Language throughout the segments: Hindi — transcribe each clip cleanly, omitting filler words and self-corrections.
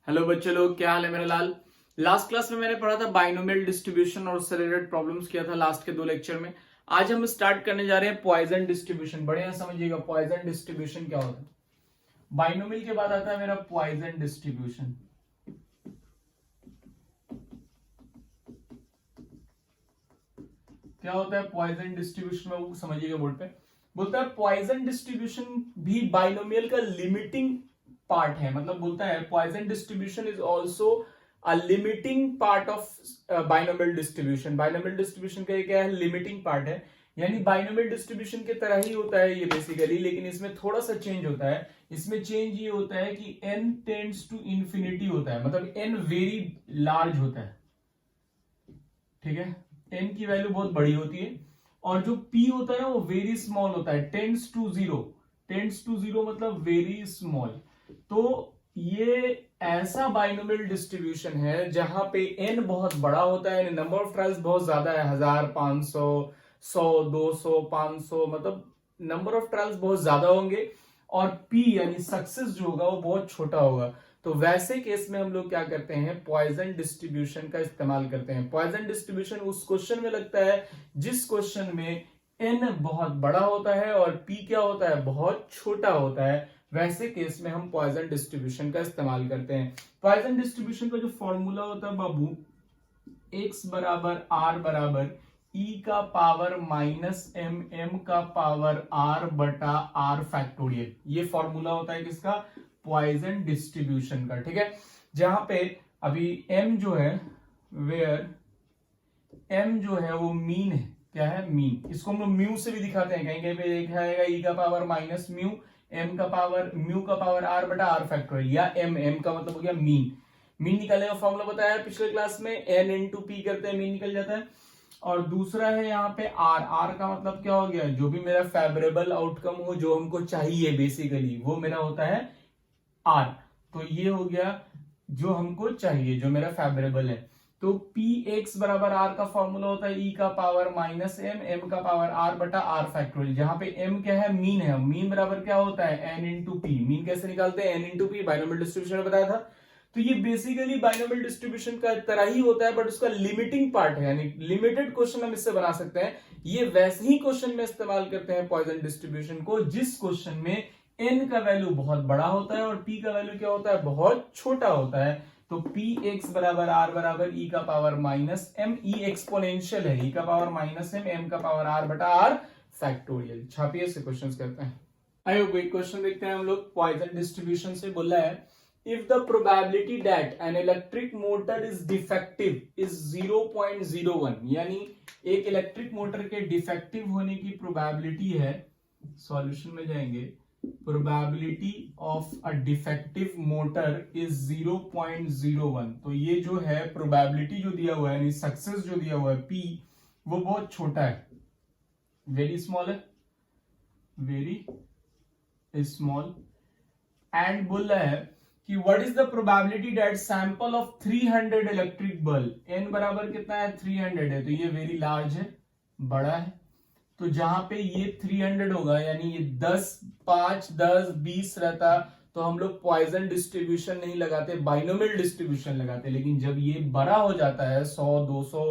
हेलो बच्चे लोग, क्या हाल है मेरा लाल। लास्ट क्लास में मैंने पढ़ा था बाइनोमियल डिस्ट्रीब्यूशन और उससे रिलेटेड प्रॉब्लम्स किया था लास्ट के 2 लेक्चर में। आज हम स्टार्ट करने जा रहे हैं पॉइजन डिस्ट्रीब्यूशन। बढ़िया समझिएगा पॉइजन डिस्ट्रीब्यूशन क्या होता है। बाइनोमियल के बाद आता है मेरा पॉइजन डिस्ट्रीब्यूशन। क्या होता है पॉइजन डिस्ट्रीब्यूशन में, वो समझिएगा बोर्ड पे। बोलता है पॉइजन डिस्ट्रीब्यूशन भी बाइनोमियल का लिमिटिंग पार्ट है। मतलब बोलता है Poisson distribution is also a limiting part of binomial distribution. Binomial distribution का क्या है, लिमिटिंग पार्ट है। यानी बाइनोमियल डिस्ट्रीब्यूशन की तरह ही होता है ये बेसिकली, लेकिन इसमें थोड़ा सा चेंज होता है। इसमें चेंज ये होता है कि n टेंड्स टू इंफिनिटी होता है, मतलब n वेरी लार्ज होता है। ठीक है, n की वैल्यू बहुत बड़ी होती है और जो p होता है ना वो वेरी स्मॉल होता है, tends to zero. Tends to zero मतलब वेरी स्मॉल। तो ये ऐसा बाइनोमियल डिस्ट्रीब्यूशन है जहां पे n बहुत बड़ा होता है, नंबर ऑफ ट्रायल्स बहुत ज्यादा है, 1000, 500, 100, 200, 500, मतलब नंबर ऑफ ट्रायल्स बहुत ज्यादा होंगे और p यानी सक्सेस जो होगा वो बहुत छोटा होगा। तो वैसे केस में हम लोग क्या करते हैं, पॉइजन डिस्ट्रीब्यूशन का इस्तेमाल करते हैं। पॉइजन डिस्ट्रीब्यूशन उस क्वेश्चन में लगता है जिस क्वेश्चन में n बहुत बड़ा होता है और p क्या होता है, बहुत छोटा होता है। वैसे केस में हम पॉइजन डिस्ट्रीब्यूशन का इस्तेमाल करते हैं। पॉइजन डिस्ट्रीब्यूशन का जो फॉर्मूला होता है बाबू, x बराबर r बराबर e का पावर माइनस m का पावर r बटा r फैक्टोरियल। ये फॉर्मूला होता है किसका, पॉइजन डिस्ट्रीब्यूशन का। ठीक है, जहां पे अभी m जो है, वेयर m जो है वो मीन है। क्या है, मीन। इसको हम लोग म्यू से भी दिखाते हैं, कहीं कहीं पे देखा आएगा e का पावर माइनस म्यू, m का पावर म्यू का पावर r बटा r फैक्टोरियल, या m का मतलब हो गया मीन। मीन निकालने का फॉर्मूला बताया पिछले क्लास में, n इंटू पी करते हैं, मीन निकल जाता है। और दूसरा है यहाँ पे r का मतलब क्या हो गया, जो भी मेरा फेवरेबल आउटकम हो, जो हमको चाहिए बेसिकली, वो मेरा होता है r। तो ये हो गया जो हमको चाहिए, जो मेरा फेवरेबल है। तो px बराबर r का फॉर्मूला होता है e का पावर माइनस m का पावर r बटा r फैक्टोरियल, जहां पे m क्या है, मीन है। मीन बराबर क्या होता है, n इंटू पी। मीन कैसे निकालते हैं, n into P, binomial distribution में बताया था। तो ये बेसिकली बाइनोमियल डिस्ट्रीब्यूशन का तरह ही होता है, बट उसका लिमिटिंग पार्ट है, यानी लिमिटेड क्वेश्चन हम इससे बना सकते हैं। ये वैसे ही क्वेश्चन में इस्तेमाल करते हैं पॉइजन डिस्ट्रीब्यूशन को, जिस क्वेश्चन में n का वैल्यू बहुत बड़ा होता है और p का वैल्यू क्या होता है, बहुत छोटा होता है। तो px बराबर r बराबर e का power minus m, e exponential है, e का पावर माइनस m का पावर r बटा r फैक्टोरियल। छापिए से क्वेश्चंस करते हैं। आइए कोई क्वेश्चन देखते हैं हम लोग पॉइजन डिस्ट्रीब्यूशन से। बोला है if the probability that an electric motor is defective is 0.01, यानी एक इलेक्ट्रिक मोटर के डिफेक्टिव होने की प्रोबेबिलिटी है, सॉल्यूशन में जाएंगे, probability of a defective motor is 0.01। तो ये जो है प्रोबेबिलिटी जो दिया हुआ है, यानी सक्सेस जो दिया हुआ है p, वो बहुत छोटा है, वेरी स्मॉल है, वेरी स्मॉल। एंड बोल रहा है कि what is the probability that sample of 300 electric bulb, n बराबर कितना है, 300 है, तो ये वेरी लार्ज है, बड़ा है। तो जहां पे ये 300 होगा, यानी ये 10, 5, 10, 20 रहता, तो हम लोग पॉइजन डिस्ट्रीब्यूशन नहीं लगाते, बाइनोमियल डिस्ट्रीब्यूशन लगाते। लेकिन जब ये बड़ा हो जाता है, 100, 200,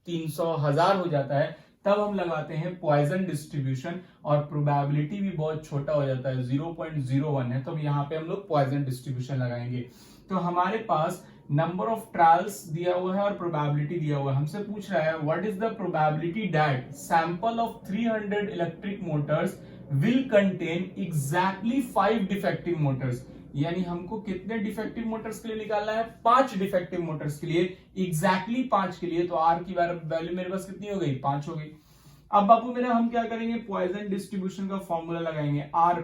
300, 1000 हो जाता है, तब हम लगाते हैं पॉइजन डिस्ट्रीब्यूशन और प्रोबेबिलिटी भी बहुत छोटा हो जाता है, 0.01 है, तो यहाँ पे हम लोग पॉइजन डिस्ट्रीब्यूशन लगाएंगे। तो हमारे पास नंबर ऑफ ट्रायल्स दिया हुआ है और प्रोबेबिलिटी दिया हुआ है। हमसे पूछ रहा है what is the probability that sample of 300 electric Motors will contain exactly 5 defective Motors, यानी हमको कितने डिफेक्टिव मोटर्स के लिए निकालना है, 5 डिफेक्टिव मोटर्स के लिए, एग्जैक्टली 5 के लिए। तो आर की वैल्यू मेरे पास कितनी हो गई, 5 हो गई। अब बापू मेरा हम क्या करेंगे, पॉइजन डिस्ट्रीब्यूशन का फॉर्मूला लगाएंगे, आर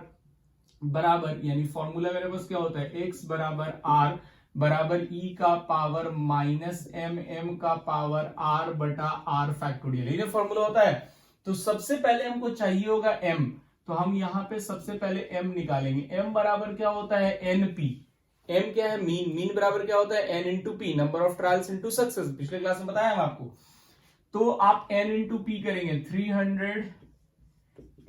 बराबर, यानी फॉर्मूला मेरे पास क्या होता है, x बराबर r बराबर e का पावर माइनस m का पावर r बटा r फैक्टोरियल, ये फॉर्मूला होता है। तो सबसे पहले हमको चाहिए होगा m, तो हम यहाँ पे सबसे पहले m निकालेंगे। m बराबर क्या होता है, np। m क्या है, मीन। मीन बराबर क्या होता है, n into P, number of trials into success, पिछले क्लास में बताया हम आपको। तो आप n इंटू पी करेंगे, 300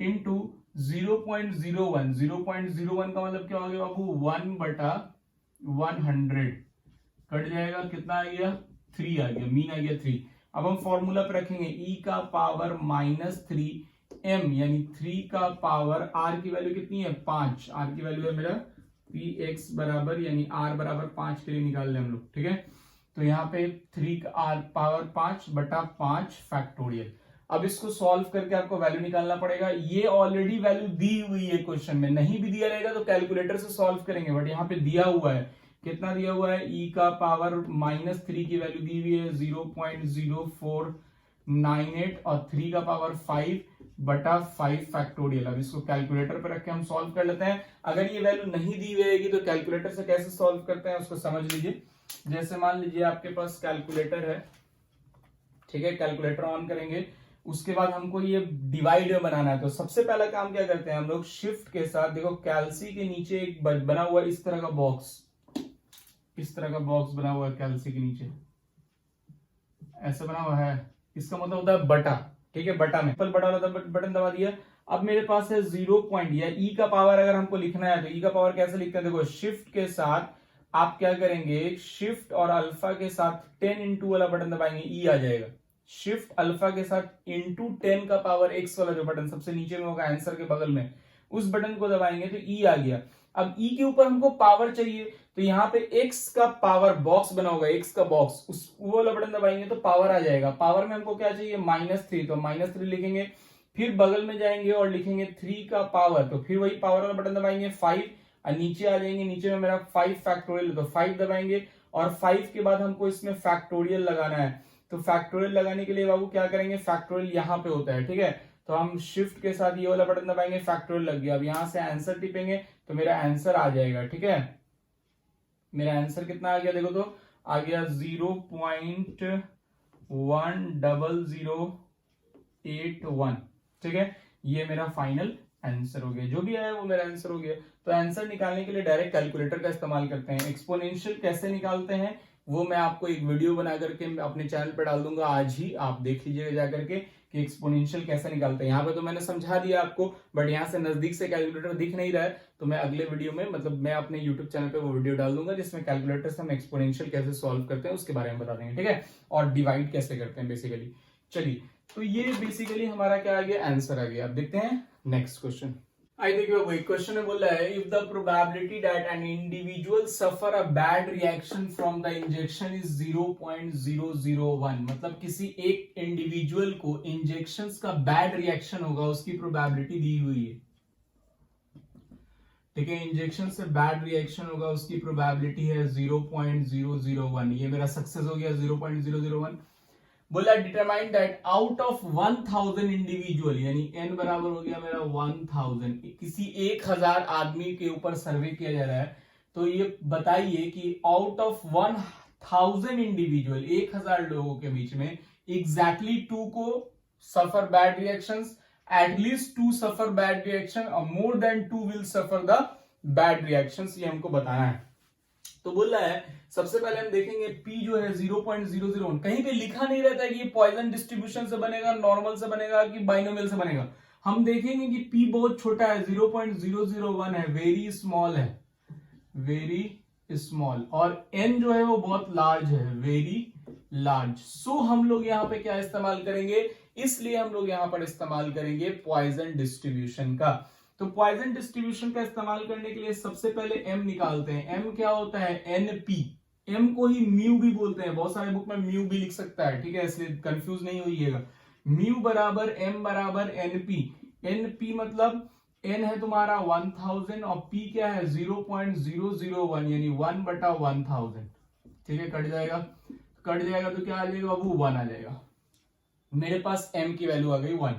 इंटू 0.01, 0.01 का मतलब क्या हो गया बाबू, 1 बटा 100। कट जाएगा, कितना आ गया 3 आ गया, मीन आ गया 3। अब हम फॉर्मूला पे रखेंगे e का पावर -3m यानी 3 का पावर r की वैल्यू कितनी है 5, r की वैल्यू है मेरा px बराबर यानी r बराबर 5 के लिए निकाल लें हम लोग, ठीक है। तो यहाँ पे 3 का r पावर 5 बटा 5 फैक्टोरियल। अब इसको सॉल्व करके आपको वैल्यू निकालना पड़ेगा। ये ऑलरेडी वैल्यू दी हुई है क्वेश्चन में, नहीं भी दिया रहेगा तो कैलकुलेटर से सॉल्व करेंगे, बट यहाँ पे दिया हुआ है, कितना दिया हुआ है e का पावर -3 की वैल्यू दी हुई है 0.0498 और 3 का पावर 5 बटा 5 फैक्टोरियल। अब इसको कैलकुलेटर पर रख के हम सॉल्व कर लेते हैं। अगर ये वैल्यू नहीं दी हुई रहेगी तो कैलकुलेटर से कैसे सॉल्व करते हैं उसको समझ लीजिए। जैसे मान लीजिए आपके पास कैलकुलेटर है, ठीक है, कैलकुलेटर ऑन करेंगे, उसके बाद हमको ये डिवाइड में बनाना है। तो सबसे पहला काम क्या करते हैं हम लोग, शिफ्ट के साथ, देखो कैल्सी के नीचे एक बना हुआ इस तरह का बॉक्स, इस तरह का बॉक्स बना हुआ है कैल्सी के नीचे, ऐसा बना हुआ है, इसका मतलब होता है बटा, ठीक है, बटा में बटा वाला बटन दबा दिया। अब मेरे पास है 0 पॉइंट या ई का पावर अगर हमको लिखना है तो ई का पावर कैसे लिखते हैं, देखो शिफ्ट के साथ आप क्या करेंगे, शिफ्ट और अल्फा के साथ 10 इंटू वाला बटन दबाएंगे, ई आ जाएगा। शिफ्ट अल्फा के साथ इंटू 10 का पावर x वाला जो बटन सबसे नीचे में होगा आंसर के बगल में, उस बटन को दबाएंगे तो ई आ गया। अब ई के ऊपर हमको पावर चाहिए, तो यहाँ पे x का पावर बॉक्स बना होगा, x का बॉक्स, उस वो वाला बटन दबाएंगे तो पावर आ जाएगा। पावर में हमको क्या चाहिए -3, तो -3 लिखेंगे, फिर बगल में जाएंगे और लिखेंगे 3 का पावर, तो फिर वही पावर वाला बटन दबाएंगे 5 और नीचे आ जाएंगे, नीचे में मेरा 5 फैक्टोरियल, तो 5 दबाएंगे और 5 के बाद हमको इसमें फैक्टोरियल लगाना है। तो फैक्टोरियल लगाने के लिए बाबू क्या करेंगे, फैक्टोरियल यहाँ पे होता है, ठीक है, तो हम शिफ्ट के साथ ये वाला बटन दबाएंगे, फैक्टोरियल लग गया। अब यहां से आंसर टिपेंगे तो मेरा आंसर आ जाएगा, ठीक है। मेरा आंसर कितना आ गया, देखो तो आ गया 0.10081, ठीक है, ये मेरा फाइनल आंसर हो गया। जो भी आया वो मेरा आंसर हो गया। तो आंसर निकालने के लिए डायरेक्ट कैलकुलेटर का इस्तेमाल करते हैं। एक्सपोनेंशियल कैसे निकालते हैं वो मैं आपको एक वीडियो बना करके अपने चैनल पे डाल दूंगा, आज ही आप देख लीजिएगा जाकर के कि एक्सपोनेंशियल कैसे निकालते हैं। यहाँ पे तो मैंने समझा दिया आपको, बट यहाँ से नजदीक से कैलकुलेटर दिख नहीं रहा है, तो मैं अगले वीडियो में, मतलब मैं अपने यूट्यूब चैनल पे वो वीडियो डाल दूंगा जिसमें कैलकुलेटर से हम एक्सपोनेंशियल कैसे सॉल्व करते हैं उसके बारे में बता देंगे, ठीक है, और डिवाइड कैसे करते हैं बेसिकली। चलिए, तो ये बेसिकली हमारा क्या आ गया, आंसर आ गया। अब देखते हैं नेक्स्ट क्वेश्चन। आई देखिए वो एक क्वेश्चन में बोल रहा है, if the probability that an individual suffer a bad reaction from the injection is 0.001, मतलब किसी एक इंडिविजुअल को इंजेक्शंस का बैड रिएक्शन होगा, उसकी प्रोबेबिलिटी दी हुई है, ठीक है, इंजेक्शन से बैड रिएक्शन होगा, उसकी प्रोबेबिलिटी है 0.001। ये मेरा सक्सेस हो गया 0.001। बोला determine that out of 1000 individual, यानी n बराबर हो गया मेरा 1000, किसी 1000 आदमी के ऊपर सर्वे किया जा रहा है, तो ये बताइए कि आउट ऑफ 1000 इंडिविजुअल, 1000 लोगों के बीच में एग्जैक्टली 2 को सफर बैड रिएक्शंस, एटलीस्ट 2 सफर बैड रिएक्शन और more than 2 will suffer the bad reactions, ये हमको बताना है। तो बोल रहा है सबसे पहले हम देखेंगे P जो है 0.001, कहीं पे लिखा नहीं रहता है कि ये पॉइजन डिस्ट्रीब्यूशन से बनेगा, नॉर्मल से बनेगा कि बाइनोमियल से बनेगा। हम देखेंगे कि P बहुत छोटा है, 0.001 है, वेरी स्मॉल है, वेरी स्मॉल, और N जो है वो बहुत लार्ज है, वेरी लार्ज। सो हम लोग यहाँ पे क्या इस्तेमाल करेंगे, इसलिए हम लोग यहाँ पर इस्तेमाल करेंगे पॉइजन डिस्ट्रीब्यूशन का। तो पॉइजन डिस्ट्रीब्यूशन का इस्तेमाल करने के लिए सबसे पहले m निकालते हैं। m क्या होता है, np, m को ही म्यू भी बोलते हैं, बहुत सारे बुक में म्यू भी लिख सकता है, ठीक है, इसलिए कंफ्यूज नहीं होइएगा। म्यू बराबर m बराबर np, np मतलब n है तुम्हारा 1000 और p क्या है 0.001 यानी 1/1000, ठीक है, कट जाएगा तो क्या आ जाएगा बाबू, 1 आ जाएगा। मेरे पास m की वैल्यू आ गई 1।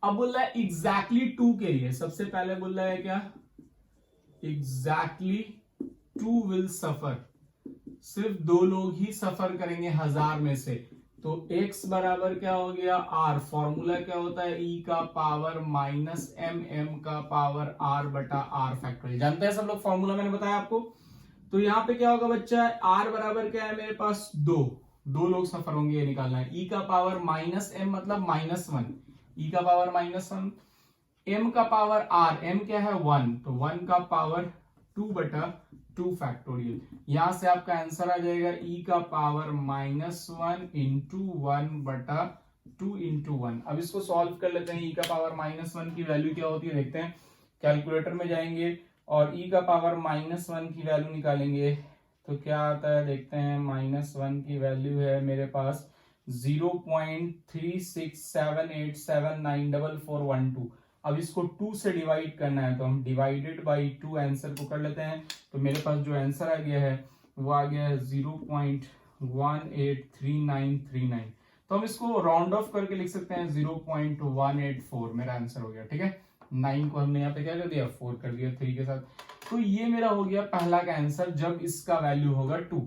अब बोल रहा है एग्जैक्टली 2 के लिए, सबसे पहले बोल रहा है क्या, एग्जैक्टली 2 विल सफर, सिर्फ 2 लोग ही सफर करेंगे 1000 में से, तो x बराबर क्या हो गया r, फॉर्मूला क्या होता है e का पावर -m का पावर r बटा r फैक्टोरियल, जानते हैं सब लोग फॉर्मूला, मैंने बताया आपको। तो यहाँ पे क्या होगा बच्चा, r बराबर क्या है मेरे पास 2 लोग सफर होंगे, ये निकालना है। e का पावर -m मतलब -1, e का पावर -1, m का पावर r, m क्या है 1, तो 1 का पावर 2 बटा 2 फैक्टोरियल। यहां से आपका आंसर आ जाएगा e का पावर -1 इंटू 1 बटा 2 इंटू 1। अब इसको सॉल्व कर लेते हैं। e का पावर -1 की वैल्यू क्या होती है देखते हैं। कैलकुलेटर में जाएंगे और e का पावर -1 की वैल्यू निकालेंगे तो क्या आता है देखते हैं। -1 की वैल्यू है मेरे पास 0.3678794412। अब इसको 2 से डिवाइड करना है तो हम डिवाइडेड बाई 2 आंसर को कर लेते हैं। तो मेरे पास जो आंसर आ गया है वो आ गया है 0.183939। तो हम इसको राउंड ऑफ करके लिख सकते हैं 0.184। मेरा आंसर हो गया। ठीक है, 9 को हमने यहाँ पे क्या कर दिया 4 कर दिया 3 के साथ। तो ये मेरा हो गया पहला का आंसर जब इसका वैल्यू होगा 2।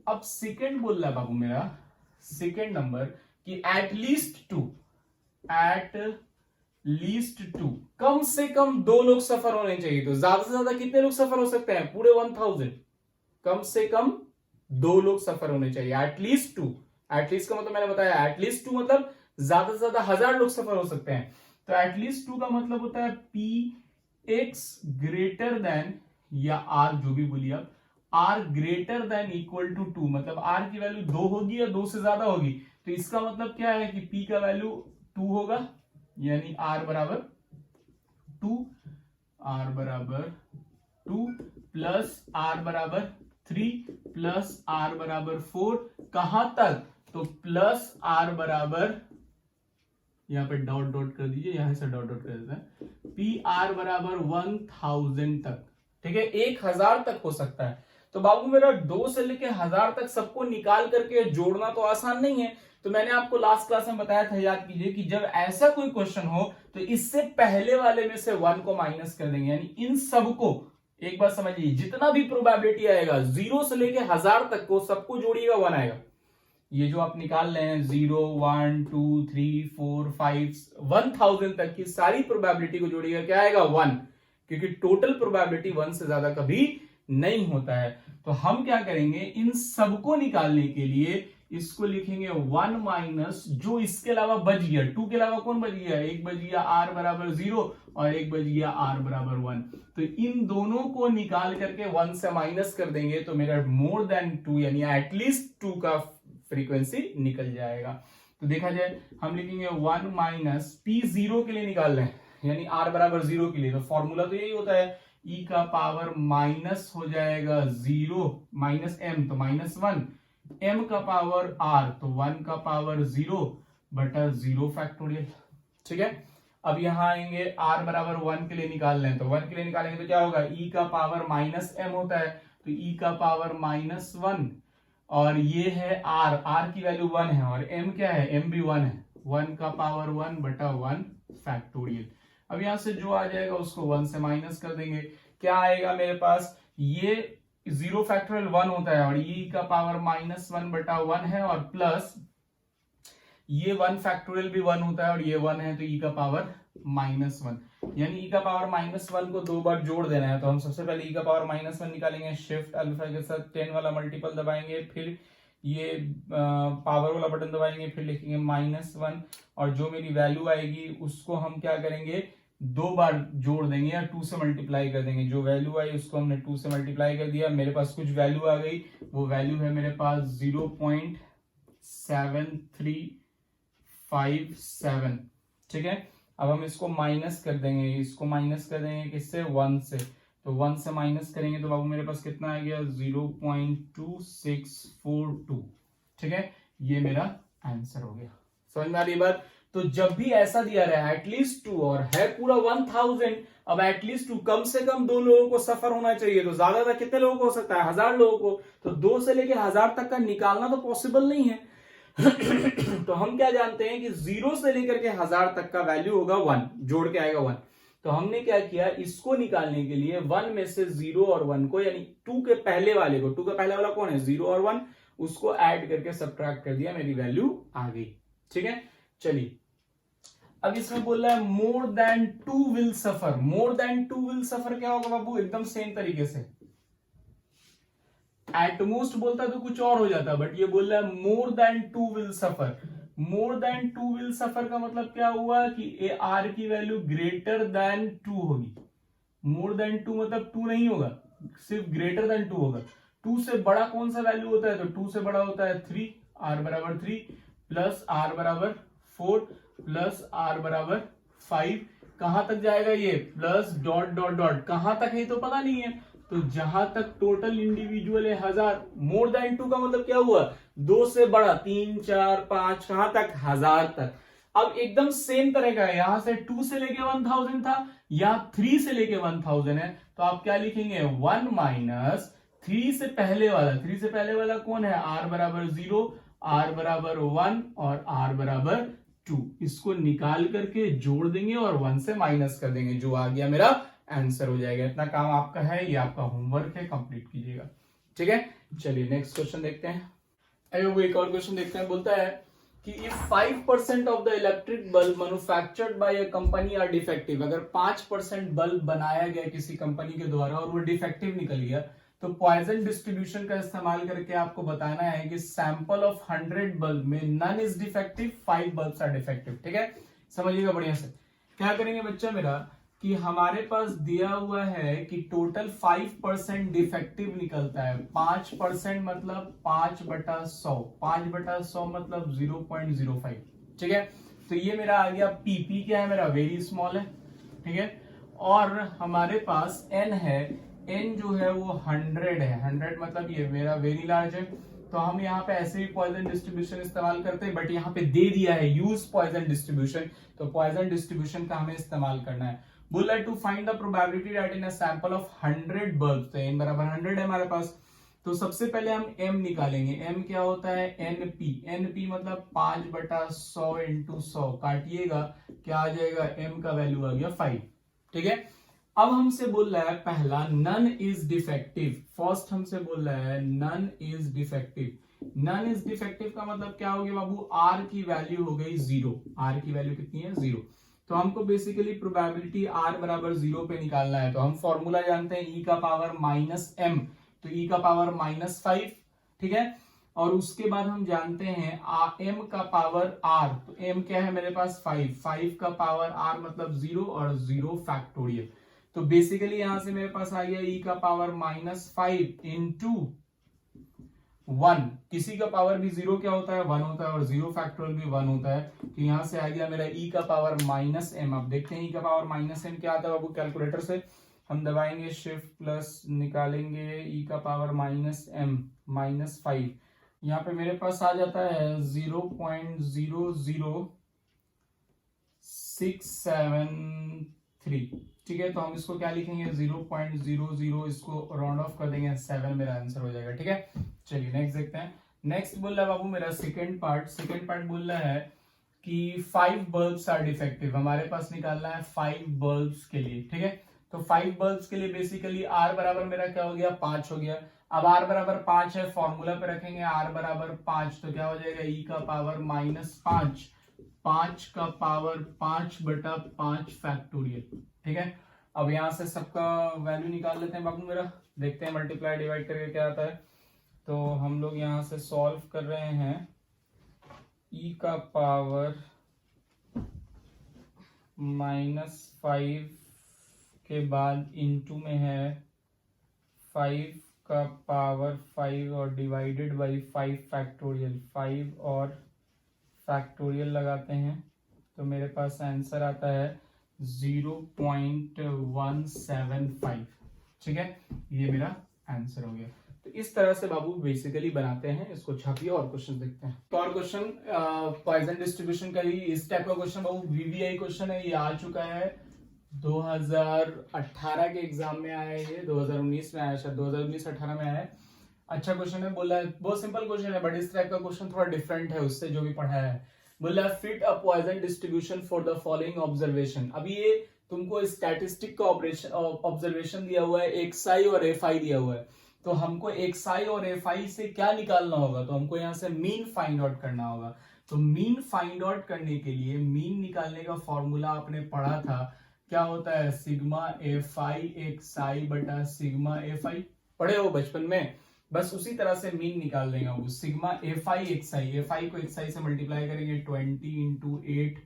अब सेकेंड बोल रहा है बाबू मेरा सेकेंड नंबर कि एटलीस्ट 2 कम से कम 2 लोग सफर होने चाहिए। तो ज्यादा से ज्यादा कितने लोग सफर हो सकते हैं पूरे 1000? कम से कम 2 लोग सफर होने चाहिए। एटलीस्ट 2, एटलीस्ट का मतलब मैंने बताया एटलीस्ट 2 मतलब ज्यादा से ज्यादा 1000 लोग सफर हो सकते हैं। तो एटलीस्ट 2 का मतलब होता है पी एक्स ग्रेटर देन या आर जो भी बोलिए आप, R greater than equal to 2। मतलब आर की वैल्यू 2 होगी या 2 से ज्यादा होगी। तो इसका मतलब क्या है कि पी का वैल्यू 2 होगा, यानी आर बराबर 2 प्लस आर बराबर 3 प्लस आर बराबर 4। कहां तक? तो प्लस आर बराबर, यहां पे डॉट डॉट कर दीजिए, यहां से डॉट डॉट कर देते हैं, पी आर बराबर 1000 तक। ठीक है, 1000 तक हो सकता है। तो बाबू मेरा 2 से लेके 1000 तक सबको निकाल करके जोड़ना तो आसान नहीं है। तो मैंने आपको लास्ट क्लास में बताया था, याद कीजिए, कि जब ऐसा कोई क्वेश्चन हो तो इससे पहले वाले में से 1 को माइनस कर देंगे। यानी इन सबको एक बार समझिए, जितना भी प्रोबेबिलिटी आएगा 0 से लेके 1000 तक को सबको जोड़िएगा 1 आएगा। ये जो आप निकाल रहे हैं 0 1 2 3 4 5 1000 तक की सारी प्रोबेबिलिटी को जोड़िएगा, क्या आएगा 1, क्योंकि टोटल प्रोबेबिलिटी 1 से ज्यादा कभी नहीं होता है। तो हम क्या करेंगे, इन सबको निकालने के लिए इसको लिखेंगे 1 माइनस जो इसके अलावा बच गया, 2 के अलावा कौन बच गया, एक बच गया आर बराबर 0 और एक बच गया आर बराबर 1। तो इन दोनों को निकाल करके 1 से माइनस कर देंगे तो मेरा मोर देन 2 यानी एटलीस्ट 2 का फ्रीक्वेंसी निकल जाएगा। तो देखा जाए हम लिखेंगे 1 माइनस पी 0 के लिए निकाल रहे हैं, यानी आर बराबर 0 के लिए। तो फॉर्मूला तो यही होता है, ई का पावर माइनस हो जाएगा 0 माइनस एम तो -1, एम का पावर आर तो 1 का पावर 0 बटा 0 फैक्टोरियल। ठीक है, अब यहां आएंगे आर बराबर 1 के लिए निकाल रहे हैं, तो 1 के लिए निकालेंगे तो क्या होगा, ई का पावर माइनस एम होता है तो ई का पावर -1 और ये है आर, आर की वैल्यू 1 है और एम क्या है, एम भी 1 है, 1 का पावर 1 बटा 1 फैक्टोरियल। अब यहां से जो आ जाएगा उसको 1 से माइनस कर देंगे, क्या आएगा मेरे पास, ये 0 फैक्टोरियल 1 होता है और ई का पावर -1 बटा 1 है और प्लस ये 1 फैक्टोरियल भी 1 होता है और ये 1 है तो ई का पावर -1, यानी ई का पावर -1 को 2 बार जोड़ देना है। तो हम सबसे पहले ई का पावर -1 निकालेंगे, शिफ्ट अल्फा के साथ 10 वाला मल्टीपल दबाएंगे, फिर ये पावर वाला बटन दबाएंगे, फिर लिखेंगे -1 और जो मेरी वैल्यू आएगी उसको हम क्या करेंगे 2 बार जोड़ देंगे या 2 से मल्टीप्लाई कर देंगे। जो वैल्यू आई उसको हमने 2 से मल्टीप्लाई कर दिया, मेरे पास कुछ वैल्यू आ गई, वो वैल्यू है मेरे पास 0.7357। ठीक है, अब हम इसको माइनस कर देंगे, इसको माइनस कर देंगे किससे, 1 से। तो 1 से माइनस करेंगे तो बाबू मेरे पास कितना आ गया 0.2642। ठीक है, ये मेरा आंसर हो गया। समझ में आ रही बात। तो जब भी ऐसा दिया रहा है एटलीस्ट 2 और है पूरा 1000, अब एटलीस्ट 2 कम से कम 2 लोगों को सफर होना चाहिए। तो ज्यादा कितने लोगों को हो सकता है, 1000 लोगों को। तो 2 से लेके 1000 तक का निकालना तो पॉसिबल नहीं है। तो हम क्या जानते हैं कि 0 से लेकर के 1000 तक का वैल्यू होगा 1, जोड़ के आएगा 1। तो हमने क्या किया, इसको निकालने के लिए 1 में से 0 और 1 को, यानी 2 के पहले वाले को, 2 का पहले वाला कौन है 0 और 1, उसको ऐड करके सब्ट्रैक्ट कर दिया, मेरी वैल्यू आ गई। ठीक है, चलिए अब इसमें बोल रहा है more than 2 will suffer. More than 2 will suffer क्या होगा बाबू, एकदम सेम तरीके से एटमोस्ट बोलता तो कुछ और हो जाता, बट ये बोल रहा है more than 2 will suffer. More than 2 will suffer का मतलब क्या हुआ कि आर की वैल्यू ग्रेटर देन 2 होगी। मोर देन 2 मतलब 2 नहीं होगा, सिर्फ ग्रेटर देन 2 होगा। 2 से बड़ा कौन सा वैल्यू होता है, तो 2 से बड़ा होता है 3, r बराबर 3 प्लस r बराबर 4 प्लस r बराबर 5। कहां तक जाएगा ये, प्लस डॉट डॉट डॉट, कहां तक है तो पता नहीं है, तो जहां तक टोटल इंडिविजुअल है 1000, मोर देन 2 का मतलब क्या हुआ, 2 से बड़ा 3 4 5, कहां तक, 1000 तक। अब एकदम सेम तरह का है, यहां से 2 से लेके 1000 था, या 3 से लेके 1000 है, तो आप क्या लिखेंगे, 1 माइनस 3 से पहले वाला, 3 से पहले वाला कौन है, r बराबर 0, r बराबर 1 और r बराबर 2। इसको निकाल करके जोड़ देंगे और 1 से माइनस कर देंगे, जो आ गया मेरा आंसर हो जाएगा। इतना काम आपका है, ये आपका होमवर्क है, कंप्लीट कीजिएगा। ठीक है, चलिए नेक्स्ट क्वेश्चन देखते हैं। वो एक और क्वेश्चन देखते हैं, बोलता है कि if 5% of the electric bulb manufactured by a company are defective, अगर 5% बल्ब बनाया गया किसी कंपनी के द्वारा और वो डिफेक्टिव निकल गया, तो पॉइजन डिस्ट्रीब्यूशन का इस्तेमाल करके आपको बताना है कि सैंपल ऑफ 100 बल्ब में none is defective, 5 bulbs are defective. ठीक है, समझिएगा बढ़िया से। क्या करेंगे बच्चा मेरा, कि हमारे पास दिया हुआ है कि टोटल 5% डिफेक्टिव निकलता है, 5% मतलब 5/100, 5/100 मतलब 0.05। ठीक है, तो ये मेरा आ गया पी क्या है मेरा, वेरी स्मॉल है। ठीक है, और हमारे पास एन है, एन जो है वो 100 है, 100 मतलब ये मेरा वेरी लार्ज है। तो हम यहाँ पे ऐसे भी पॉइजन डिस्ट्रीब्यूशन इस्तेमाल करते हैं, बट यहाँ पे दे दिया है यूज पॉइजन डिस्ट्रीब्यूशन, तो पॉइजन डिस्ट्रीब्यूशन का हमें इस्तेमाल करना है। बोला to find the probability that in a sample of 100 bulbs, तो n बराबर 100 है हमारे पास। तो सबसे पहले हम m निकालेंगे, m क्या होता है, np, np मतलब 5/100 इंटू 100, काटिएगा क्या आ जाएगा, m का वैल्यू आ गया 5। ठीक है, अब हमसे बोल रहा है पहला नन इज डिफेक्टिव, फर्स्ट हमसे बोल रहा है none is defective. None is defective का मतलब क्या हो गया बाबू, r की वैल्यू हो गई 0, r की वैल्यू कितनी है, 0। तो हमको बेसिकली प्रोबेबिलिटी r बराबर 0 पे निकालना है, तो हम फॉर्मूला जानते हैं e का पावर -m, तो e का पावर -5। ठीक है, और उसके बाद हम जानते हैं m का पावर r, तो m क्या है मेरे पास 5, 5 का पावर r मतलब 0 और 0 फैक्टोरियल। तो बेसिकली यहां से मेरे पास आ गया e का पावर -5 इंटू 1, किसी का पावर भी 0 क्या होता है, 1 होता है, और 0 फैक्टोरियल भी 1 होता है। तो यहां से आ गया मेरा e का पावर -m। अब देखते हैं e का पावर -m क्या आता है बाबू, कैलकुलेटर से हम दबाएंगे शिफ्ट प्लस, निकालेंगे e का पावर -m -5, यहाँ पे मेरे पास आ जाता है 0.00673। ठीक है, तो हम इसको क्या लिखेंगे, 0.00, इसको राउंड ऑफ कर देंगे 7, मेरा आंसर हो जाएगा। ठीक है, चलिए नेक्स्ट देखते हैं। नेक्स्ट बोल रहा है बाबू मेरा सेकंड पार्ट बोल रहा है कि 5 बल्ब्स आर डिफेक्टिव, हमारे पास निकालना है 5 बल्ब्स के लिए। ठीक है, तो 5 बल्ब्स के लिए बेसिकली r बराबर मेरा क्या हो गया, 5 हो गया। अब r बराबर 5 है, फॉर्मूला पे रखेंगे r बराबर 5, तो क्या हो जाएगा e का पावर -5, 5 का पावर 5/5 फैक्टोरियल। ठीक है, अब यहां से सबका वैल्यू निकाल लेते हैं बाबू मेरा, देखते हैं मल्टीप्लाई डिवाइड करके क्या आता है। तो हम लोग यहां से सॉल्व कर रहे हैं, e का पावर -5 के बाद इंटू में है 5 का पावर 5 और डिवाइडेड बाई 5 फैक्टोरियल, 5 और फैक्टोरियल लगाते हैं, तो मेरे पास आंसर आता है 0.175। ठीक है, ये मेरा आंसर हो गया। तो इस तरह से बाबू बेसिकली बनाते हैं, इसको छापिए और क्वेश्चन देखते हैं। तो और क्वेश्चन पॉइजन डिस्ट्रीब्यूशन का ही इस टाइप का क्वेश्चन बाबू वीवीआई क्वेश्चन है, ये आ चुका है 2018 के एग्जाम में आया है, ये 2019 में आया, शायद 2019-18 में आया है। अच्छा क्वेश्चन है, बोला है बहुत सिंपल क्वेश्चन है, बट इस टाइप का क्वेश्चन थोड़ा डिफरेंट है उससे जो भी पढ़ा है। बोला fit a Poisson distribution for the following observation. अभी ये तुमको स्टैटिस्टिक का ऑब्जर्वेशन दिया हुआ है, एक्सआई और एफआई दिया हुआ है, तो हमको एक्सआई और एफआई से क्या निकालना होगा, तो हमको यहाँ से मीन फाइंड आउट करना होगा। तो मीन फाइंड आउट करने के लिए मीन निकालने का फॉर्मूला आपने पढ़ा था, क्या होता है, सिग्मा एफआई एक्सआई बटा सिग्मा एफआई, पढ़े हो बचपन में, बस उसी तरह से मीन निकाल देंगे वो, सिग्मा एफआई एक्सआई, एफआई को एक्सआई से मल्टीप्लाई करेंगे 20 इंटू 8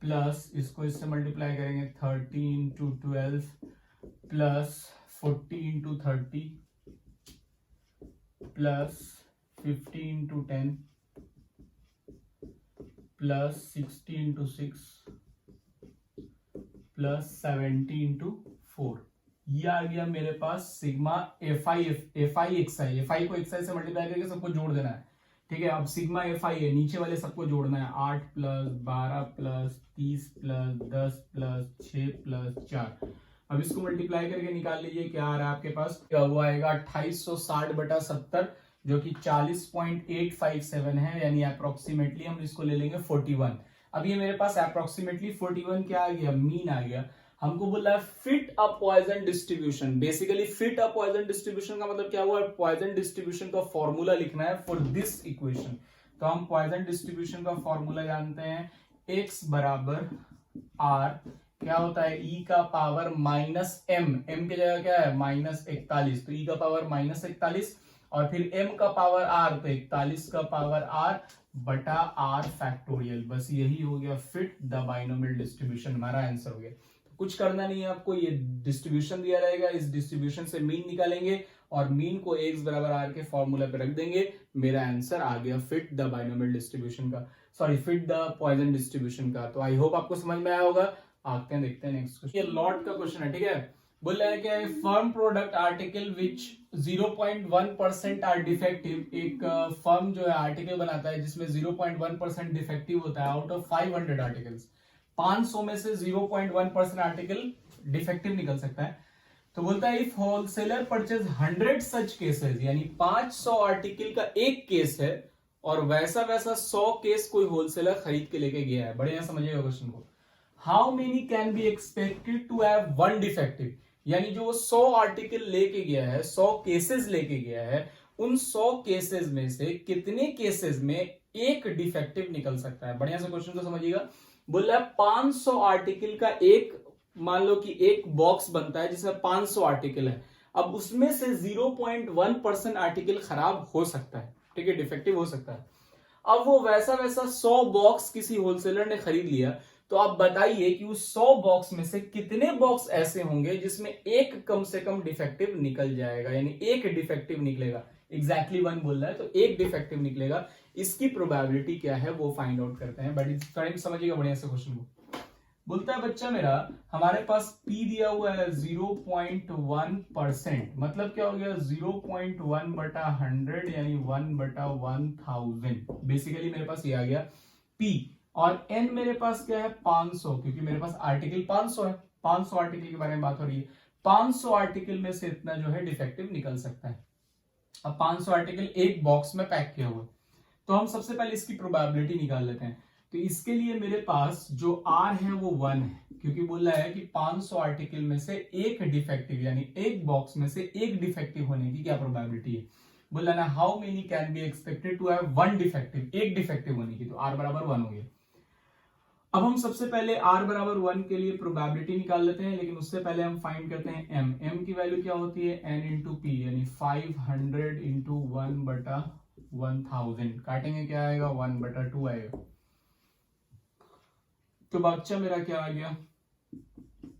प्लस इसको इससे मल्टीप्लाई करेंगे 30 into 12 plus 40 into 30 plus 50 into 10 plus 60 into 6 plus 70 into 4। ये आ गया मेरे पास sigma F I X I. F I को एक्स आई से मल्टीप्लाई करके सबको जोड़ देना है, ठीक है। अब सिग्मा एफ आई है, नीचे वाले सबको जोड़ना है, 8 plus 12 plus 30 plus 10 plus 6 plus 4। अब इसको मल्टीप्लाई करके निकाल लीजिए, क्या आ रहा है आपके पास, क्या वो आएगा 2860/70, जो कि 40.857 है, यानी अप्रोक्सीमेटली हम इसको ले लेंगे 41। अब ये मेरे पास अप्रोक्सीमेटली 41 क्या आ गया, मीन आ गया। हमको बोला है fit a Poisson distribution. Basically fit a poison distribution का मतलब क्या हुआ, पॉइजन डिस्ट्रीब्यूशन का फॉर्मूला लिखना है फॉर दिस इक्वेशन। तो हम पॉइजन डिस्ट्रीब्यूशन का फॉर्मूला जानते हैं, x बराबर r, क्या होता है, e का पावर माइनस m, m की जगह क्या है -41, तो e का पावर -41, और फिर m का पावर r, तो 41 का पावर r बटा r फैक्टोरियल। बस यही हो गया फिट द बाइनोमियल डिस्ट्रीब्यूशन, हमारा आंसर हो गया। कुछ करना नहीं है आपको, ये डिस्ट्रीब्यूशन दिया रहेगा, इस डिस्ट्रीब्यूशन से मीन निकालेंगे और मीन को x बराबर r के फॉर्मूला पे रख देंगे, मेरा आंसर आ गया फिट द बाइनोमियल डिस्ट्रीब्यूशन का, sorry fit the poison distribution का। तो आई होप आपको समझ में आया होगा। आते हैं, देखते हैं नेक्स्ट क्वेश्चन। ये लॉट का क्वेश्चन है, ठीक है। बोल रहा है क्या, firm product article which 0.1% are defective. एक फर्म जो है आर्टिकल बनाता है जिसमें 0.1% डिफेक्टिव होता है आउट ऑफ 500 आर्टिकल्स। 500 में से 0.1% आर्टिकल डिफेक्टिव निकल सकता है। तो बोलता है if wholesaler purchase 100 such cases, यानी 500 आर्टिकल का एक केस है और वैसा वैसा 100 केस कोई होलसेलर खरीद के लेके गया है। बढ़िया समझिएगा क्वेश्चन को। How many can be expected to have one defective, यानी जो 100 आर्टिकल लेके गया है, 100 केसेस लेके गया है, उन 100 केसेस में से कितने केसेस में एक डिफेक्टिव निकल सकता है। बढ़िया से क्वेश्चन को समझिएगा। बोल रहा है 500 आर्टिकल का एक, मान लो कि एक बॉक्स बनता है जिसमें 500 आर्टिकल है। अब उसमें से 0.1% आर्टिकल खराब हो सकता है, ठीक है, डिफेक्टिव हो सकता है। अब वो वैसा वैसा 100 बॉक्स किसी होलसेलर ने खरीद लिया, तो आप बताइए कि उस 100 बॉक्स में से कितने बॉक्स ऐसे होंगे जिसमें एक कम से कम डिफेक्टिव निकल जाएगा, यानी एक डिफेक्टिव निकलेगा। एग्जैक्टली 1 बोल रहा है, तो एक डिफेक्टिव निकलेगा। इसकी प्रोबेबिलिटी क्या है वो फाइंड आउट करते हैं। बट समझिएगा बढ़िया से क्वेश्चन को। बोलता है बच्चा मेरा, हमारे पास P दिया हुआ है 0.1%, मतलब क्या हो गया 0.1/100, यानी 1/1000। बेसिकली मेरे पास ये आ गया P, और N मेरे पास क्या है 500, क्योंकि मेरे पास आर्टिकल 500 है। 500 आर्टिकल के बारे में बात हो रही है। 500 आर्टिकल में से इतना जो है डिफेक्टिव निकल सकता है। अब 500 आर्टिकल एक बॉक्स में पैक किया हुआ, तो हम सबसे पहले इसकी प्रोबेबिलिटी निकाल लेते हैं। तो इसके लिए मेरे पास जो R है वो 1 है, क्योंकि बोल रहा है कि 500 आर्टिकल में से एक डिफेक्टिव, यानी एक बॉक्स में से एक डिफेक्टिव होने की क्या प्रोबेबिलिटी है। बोल रहा है how many can be expected to have one defective, एक डिफेक्टिव होने की, तो R बराबर 1 हो गया। अब हम सबसे पहले R बराबर 1 के लिए प्रोबेबिलिटी निकाल लेते हैं, लेकिन उससे पहले हम फाइंड करते हैं M की वैल्यू क्या होती है, N इंटू P, यानी 500 इंटू 1/1000। काटेंगे क्या आएगा, 1/2 आएगा। तो बच्चा मेरा क्या आ गया,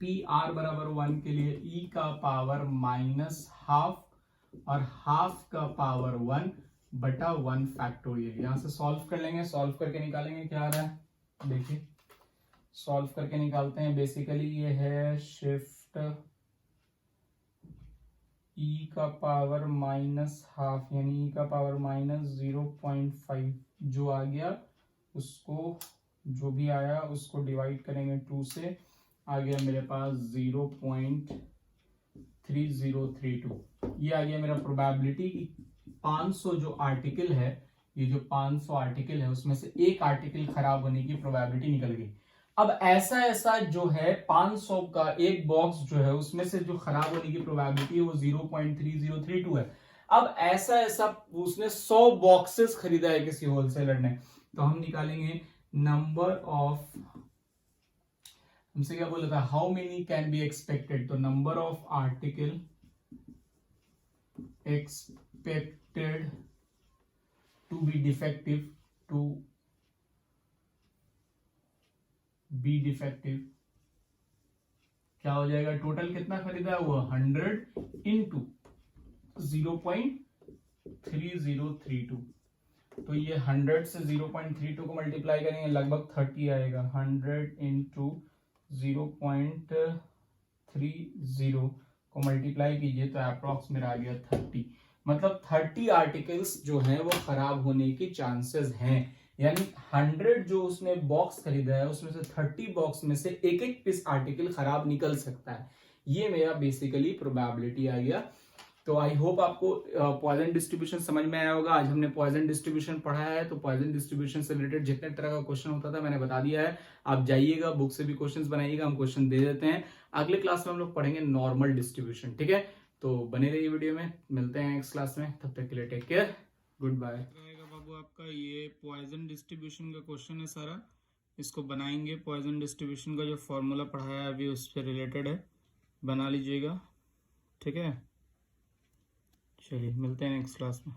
P R बराबर 1 के लिए E का पावर -12 और हाफ का पावर 1/1 फैक्टोरियल। यहां से सॉल्व कर लेंगे, सॉल्व करके निकालेंगे क्या आ रहा है, देखिए सॉल्व करके निकालते हैं। बेसिकली ये है शिफ्ट E का पावर -12, यानी E का पावर -0.5, जो आ गया उसको, जो भी आया उसको डिवाइड करेंगे 2 से, आ गया मेरे पास 0.3032। ये आ गया मेरा प्रोबेबिलिटी कि 500 जो आर्टिकल है, ये जो 500 आर्टिकल है उसमें से एक आर्टिकल खराब होने की प्रोबेबिलिटी निकल गई। अब ऐसा जो है 500 का एक बॉक्स जो है उसमें से जो खराब होने की प्रोबेबिलिटी है वो 0.3032 है। अब ऐसा उसने 100 बॉक्सेस खरीदा है किसी होलसेलर ने, तो हम निकालेंगे नंबर ऑफ, हमसे क्या बोला था, how many can be expected, तो number of article expected to be defective, क्या हो जाएगा, टोटल कितना खरीदा है वो 100 इंटू 0.3032, तो ये 100 से 0.32 को मल्टीप्लाई करेंगे लगभग 30 आएगा। 100 इंटू 0.30 को मल्टीप्लाई कीजिए तो अप्रॉक्स मेरा आ गया 30, मतलब 30 आर्टिकल्स जो हैं वो खराब होने के चांसेस हैं। यानी 100 जो उसने बॉक्स खरीदा है उसमें से 30 बॉक्स में से एक एक पीस आर्टिकल खराब निकल सकता है। ये मेरा बेसिकली प्रोबेबिलिटी आ गया। तो आई होप आपको पॉइजन डिस्ट्रीब्यूशन समझ में आया होगा। आज हमने पॉइजन डिस्ट्रीब्यूशन पढ़ा है, तो पॉइजन डिस्ट्रीब्यूशन से रिलेटेड जितने तरह का क्वेश्चन होता था मैंने बता दिया है। आप जाइएगा बुक से भी क्वेश्चंस बनाइएगा, हम क्वेश्चन दे देते हैं। अगले क्लास में हम लोग पढ़ेंगे नॉर्मल डिस्ट्रीब्यूशन, ठीक है। तो बने रहिए वीडियो में, मिलते हैं नेक्स्ट क्लास में, तब तक के लिए टेक केयर, गुड बाय। बाबू आपका ये पॉइजन डिस्ट्रीब्यूशन का क्वेश्चन है सारा, इसको बनाएंगे। पॉइजन डिस्ट्रीब्यूशन का जो फॉर्मूला पढ़ाया है अभी उससे रिलेटेड है, बना लीजिएगा, ठीक है। चलिए मिलते हैं नेक्स्ट क्लास में।